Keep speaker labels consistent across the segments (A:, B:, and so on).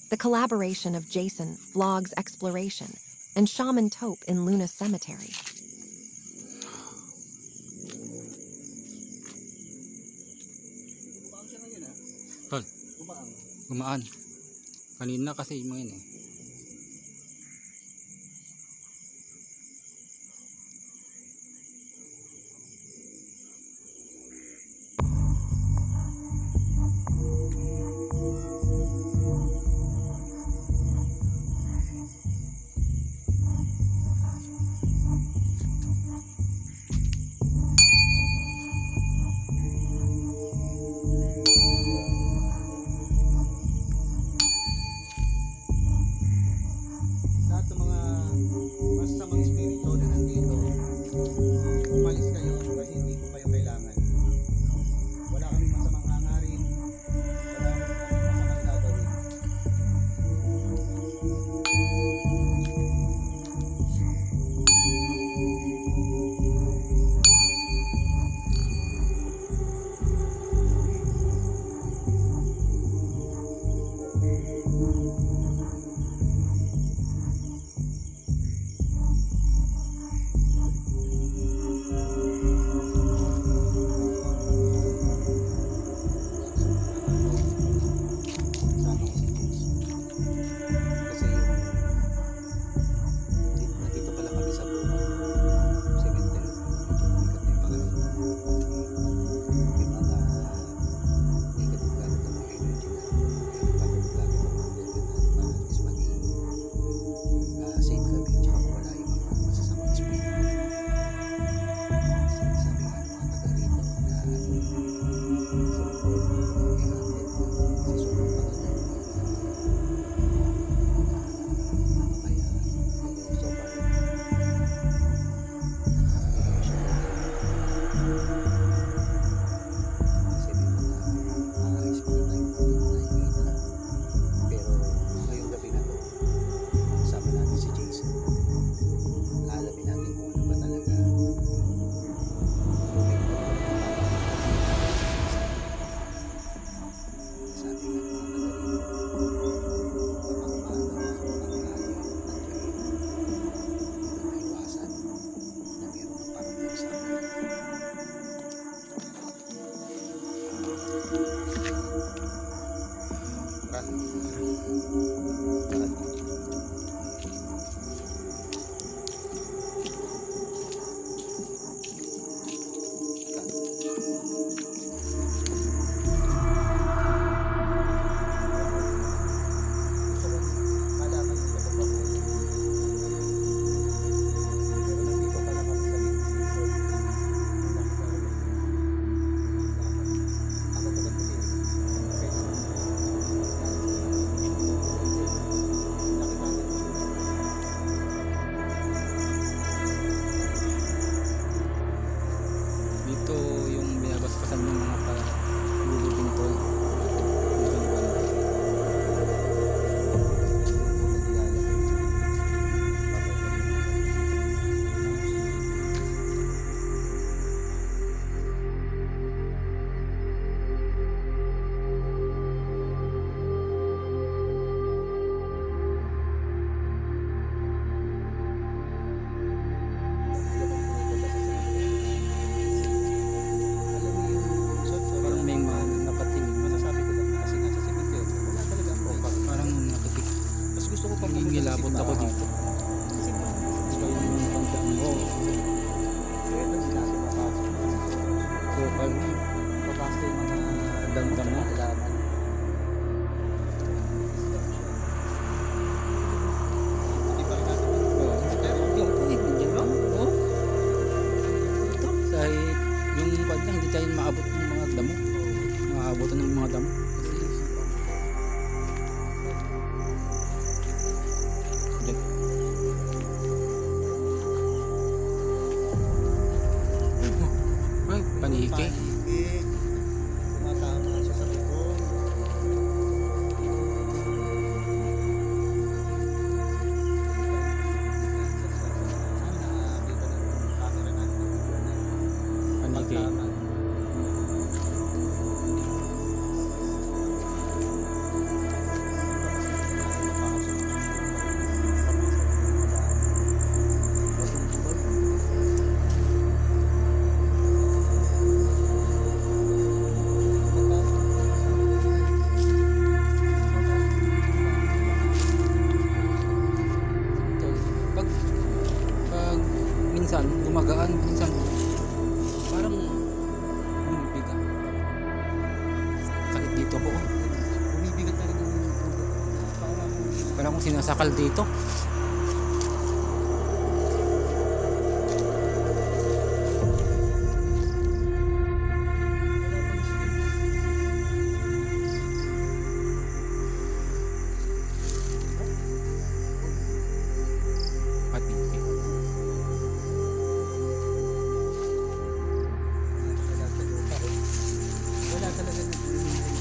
A: the collaboration of Jason, Vlogs Exploration, and Shaman Taupe in Luna Cemetery.
B: Tol, gumaan. Kanina kasi yung mga yun eh. Nilabot ako dito. Gusto ko yung pagdaan mo. Ito sinabi papasok. So, pag papasok yung mga damdam mo, kailangan. Kahit yung pagdaan, hindi tayo maabot ng mga damo. Maabotan ng mga damo. Paniki.
C: Tumatama siya sa likod.
B: Paniki.
C: Wala akong sinasakal dito. Patiti.
B: Wala talaga nagbibigay.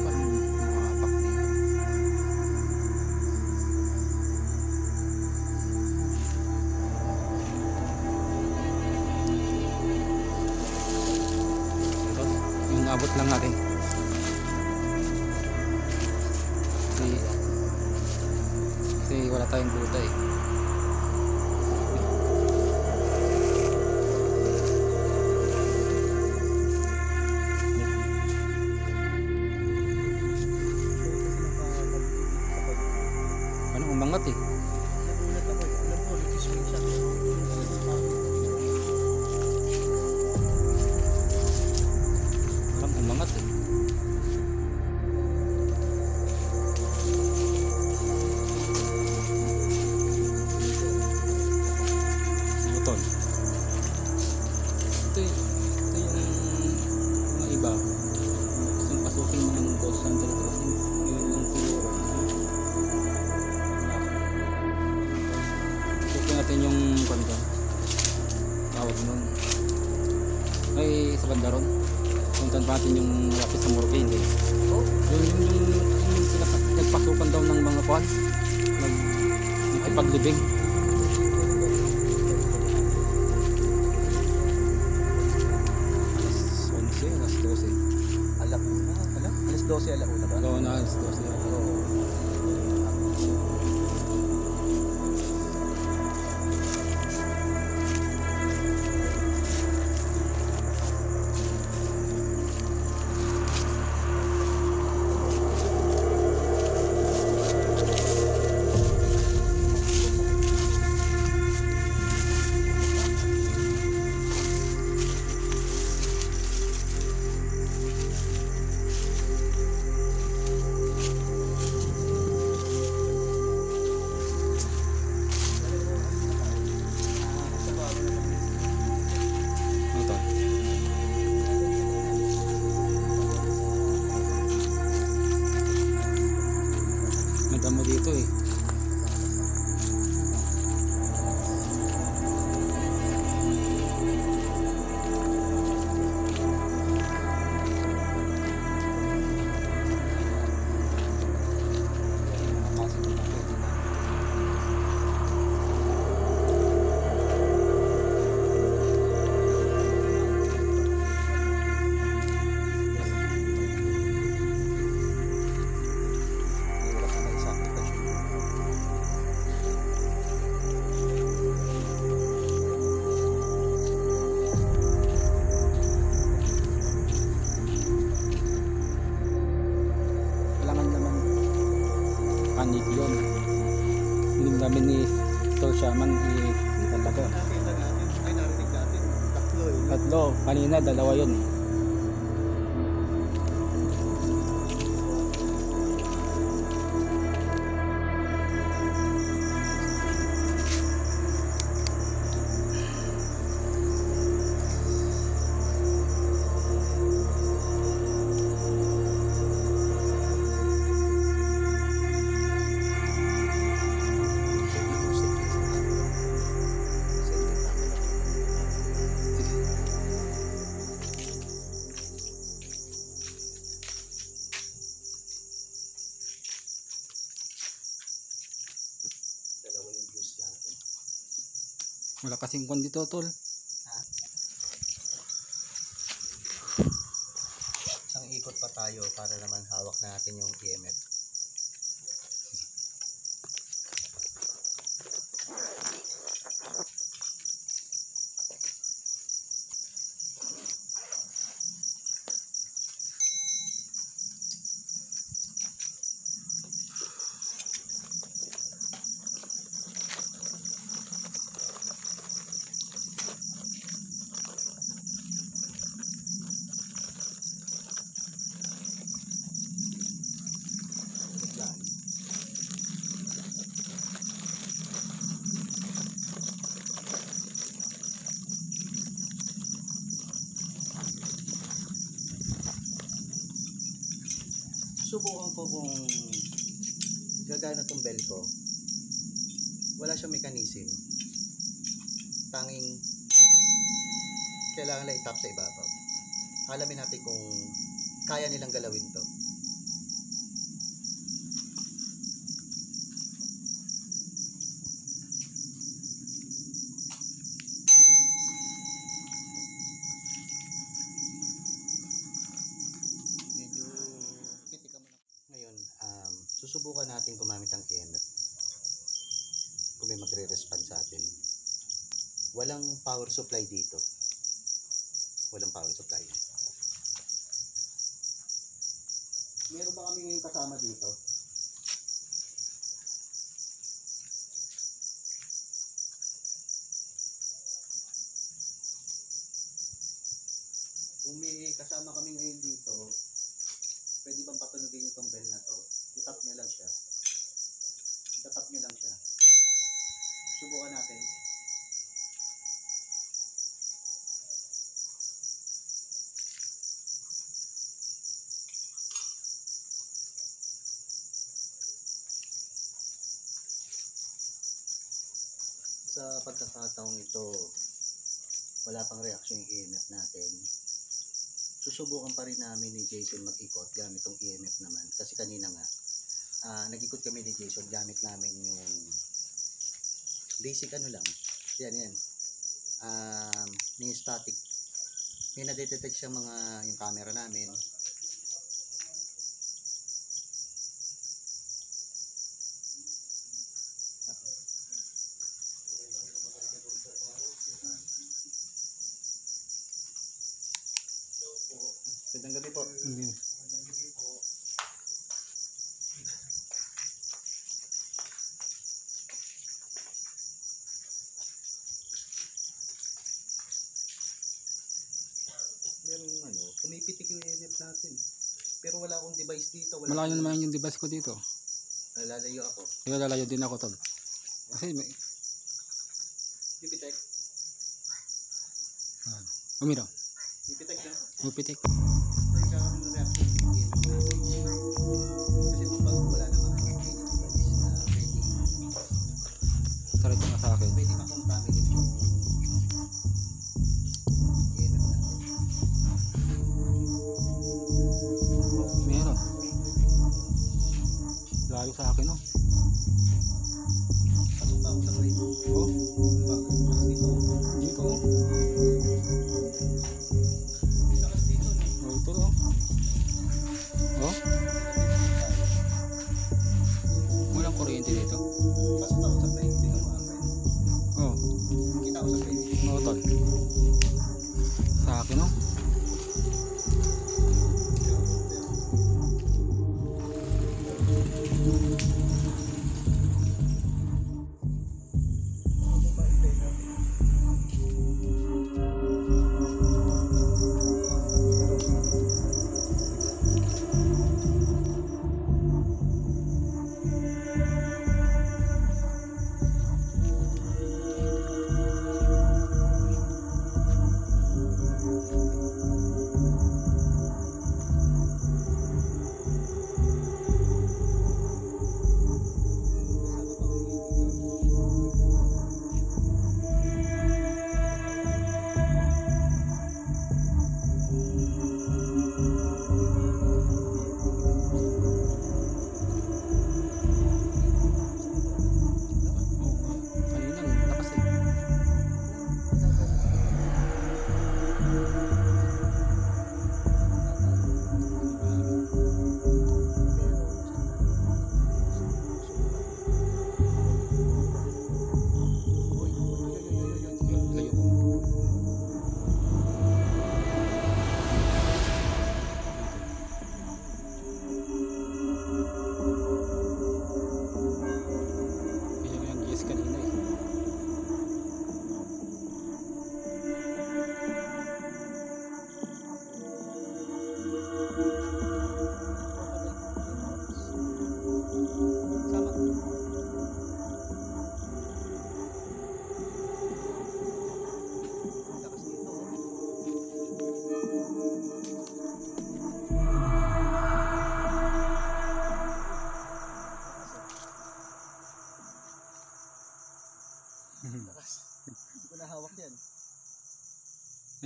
C: Parang makapak dito. Ito, yung abot lang natin. Kasi wala tayong buta eh. Ano, umangat eh.
B: Nagulat ako eh. Alam ko, nag-screenshot ko.
C: Parang umangat eh. Butol. Ito yung mga iba. Gustong pasukin ng ghost hunter ito kasi yun yung siguro. Pasukin natin yung banda. Tawag nun. Ay, sa banda ron. Puntan pa natin yung malapit sa Morgan eh.
B: Oh,
C: Yung sila nagpasukan daw ng mga kwan. Nagkipaglibing. Alas 11, alas 12.
B: alauna. Alam? Alas 12 alauna ba?
C: Agaw na alas 12.
B: Oo.
C: Ano to? May damo dito eh. Kailangan naman panig yun. Hindi namin ni Sir Shaman talaga.
B: Nakita natin, ay narinig natin. Tatlo eh.
C: Tatlo, kanina dalawa yun. Wala kasing kwan dito, tol.
B: Isang ikot pa tayo para naman hawak natin yung EMF. susubukan ko kung gagana tong bell ko. Wala siyang mechanism. Tanging kailangan lang itap sa ibabaw. Alamin natin kung kaya nilang galawin to. Medyo pitik ka muna. Ngayon, susubukan natin gumamit ng EMF. Kung may magre-respond sa atin. Walang power supply dito. Walang power supply. Meron ba kami ngayon kasama dito? Kung may kasama kami ngayon dito, pwede bang patunugin yung tong bell na to? Itap nyo lang siya. Itap nyo lang siya. Subukan natin. Sa pagkakataong ito, wala pang reaksyon yung EMF natin. Susubukan pa rin namin ni Jason mag-ikot gamit tong EMF naman. Kasi kanina nga, nag-ikot kami ni Jason gamit namin yung basic ano lang. Yan. May static. May na-detect siya yung camera namin. Magandang gabi po.
C: Hindi.
B: Meron pumipitik yung EMF natin. Pero wala akong device dito.
C: Malayo naman yung device ko dito.
B: Lalayo ako.
C: Kaya lalayo din ako tol. Kasi may...
B: Pipitek.
C: Umiro.
B: Pipitek lang.
C: Upitik.
B: Nagkakaroon ng reaction yung EMF natin. Kasi pag wala naman any device na pwede.
C: Sarito nga sa akin.
B: Pwede makontaminate yung EMF natin.
C: Meron. Layo sa akin, no?
B: Pasok pa ako sa grade.
C: Oh,
B: Bakit? Lakas dito.
C: dito, oh.
B: Lakas dito.
C: Oh, ito, oh. Oh, walang kuryente dito.
B: Pasok pa ako sa grade. Hindi ka makakaya.
C: Oh,
B: Kita ako sa grade.
C: oh, tol. Sa akin, no?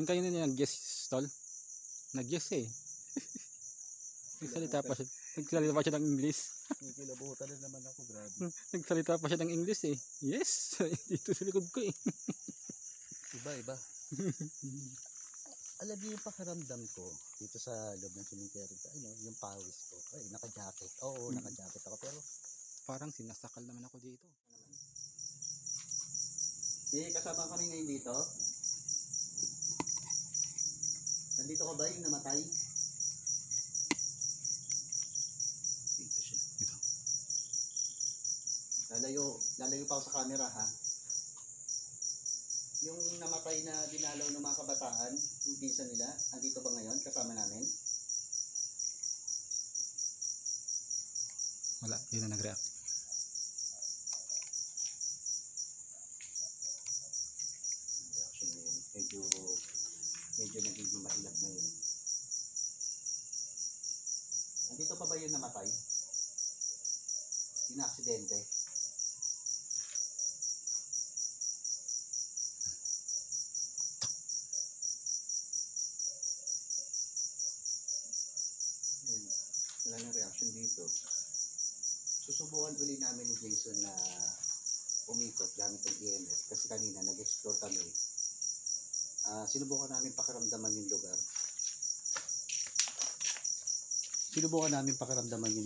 C: Yung kayo na nag-guess, tol. Nag-guess eh. Nagsalita pa siya ng English.
B: Kikilabutan na naman ako, grabe.
C: Nagsalita pa siya ng English eh. Yes! Dito sa likod ko eh.
B: Iba. Alam niyo yung pakiramdam ko dito sa loob ng cemetery. Yung pawis ko. Ay, naka-jacket. Oo, naka-jacket ako. Pero
C: Parang sinasakal naman ako dito.
B: kasama kami ngayon dito. Nandito ka ba yung namatay? Dito siya.
C: Dito.
B: Lalayo pa ako sa camera ha. Yung namatay na dinalaw ng mga kabataan, yung visa nila, andito ba ngayon kasama namin?
C: Wala, hindi na nag-react.
B: Reaction ngayon, medyo nagiging mailap ngayon. Andito pa ba yung namatay? Yung aksidente? Wala nang reaction dito. Susubukan uli namin ni Jason na umikot gamit ang EMF kasi kanina nag-explore kami. Sinubukan namin pakiramdaman yung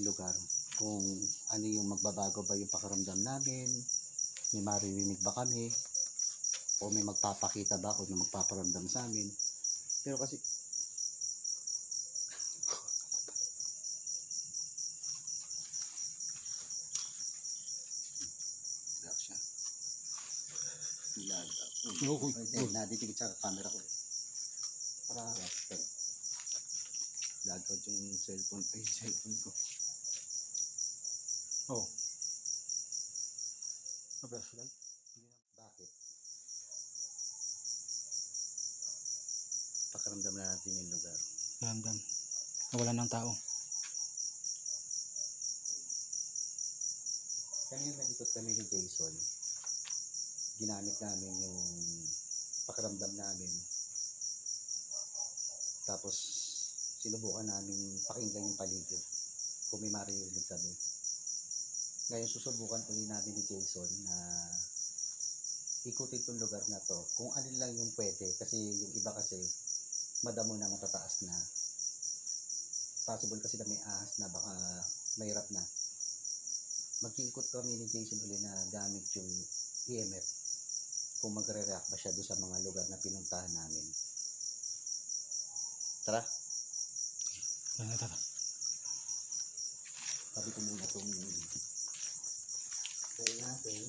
B: lugar. Kung ano yung magbabago ba yung pakiramdam namin, may maririnig ba kami, o may magpapakita ba o may magpaparamdam sa amin. Pero kasi naditigit sa camera ko para lagod yung cellphone ko.
C: Oh. Flashlight?
B: Bakit? Pakiramdam na natin yung lugar.
C: Ramdam. Nawala ng tao.
B: Kanina nag-ikot kami ni Jason. Ginamit namin yung pakiramdam namin. Tapos sinubukan namin pakinggan yung paligid kung may maririnig kami. Ngayon susubukan ulit namin ni Jason na ikutin tong lugar na to kung alin lang yung pwede, kasi yung iba kasi madamo na, matataas na, possible kasi na may ahas na, baka mahirap na. Mag-iikot kami ni Jason ulit na gamit yung EMF kung magre-react ba siya doon sa mga lugar na pinuntahan namin. Tara.
C: Tara.
B: Sabi ko muna itong kaya natin.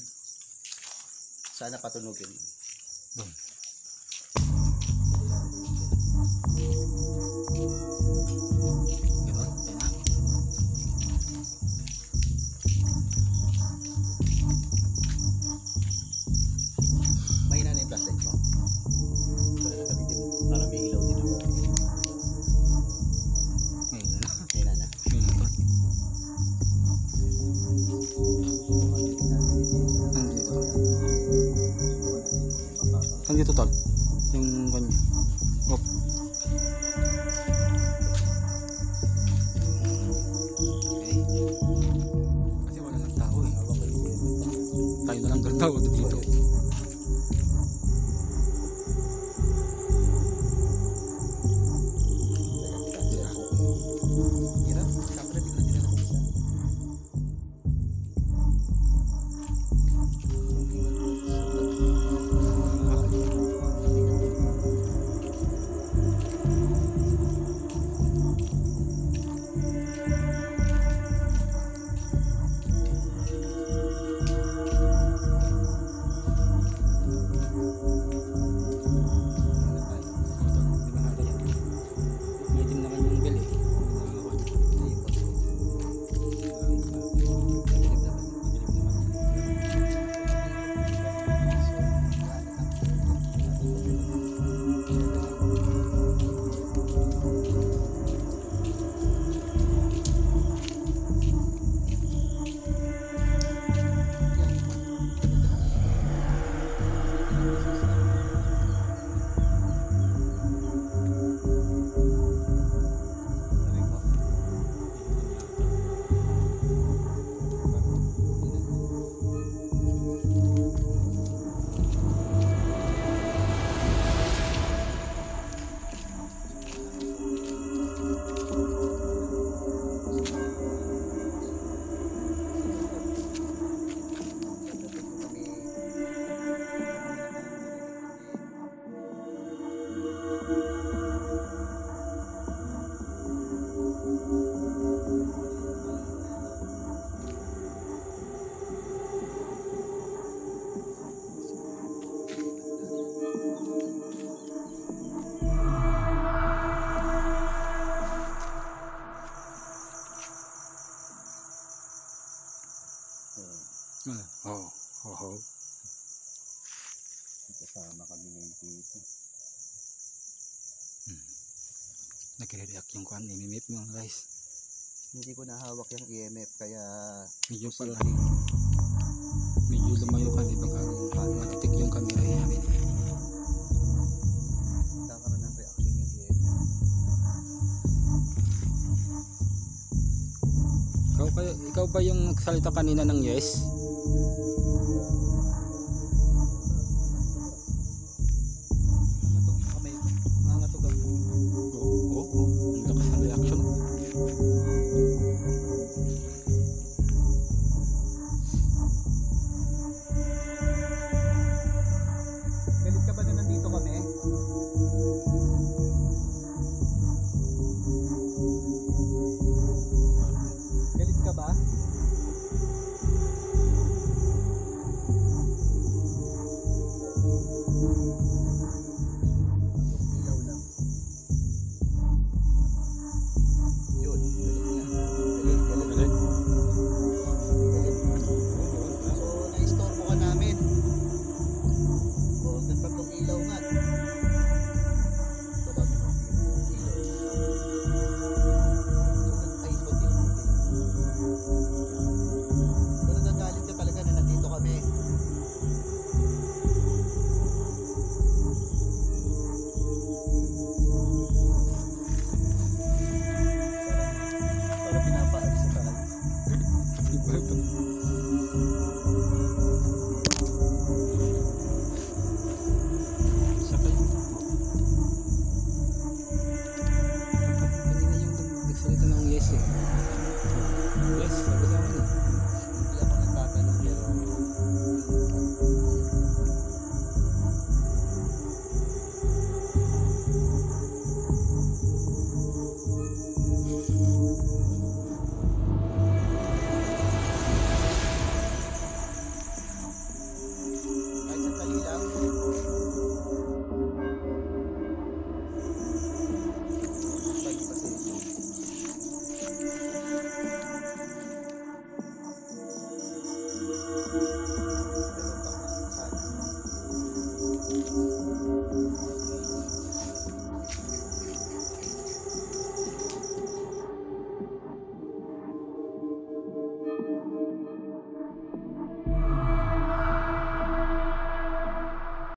B: Sana patunugin.
C: Doon.
B: Mahina na yung plastic mo. Para na kami din. Para may ilaw din ako. Mahina na.
C: Dito tol. Yung kanya. Op. Okay. Kasi wala ng tao eh. Tayo na lang ng tao dito. Oo. Oo.
B: Kasama kami ngayon dito.
C: Nagre-react yung kuhan, imimip mo guys.
B: Hindi ko nahawak yung EMF kaya
C: Medyo pala,
B: posibleng
C: medyo lumayo kami baka matitik yung camera namin.
B: kakaroon ng reaction yung EMF.
C: Ikaw ba yung nagsalita kanina ng yes?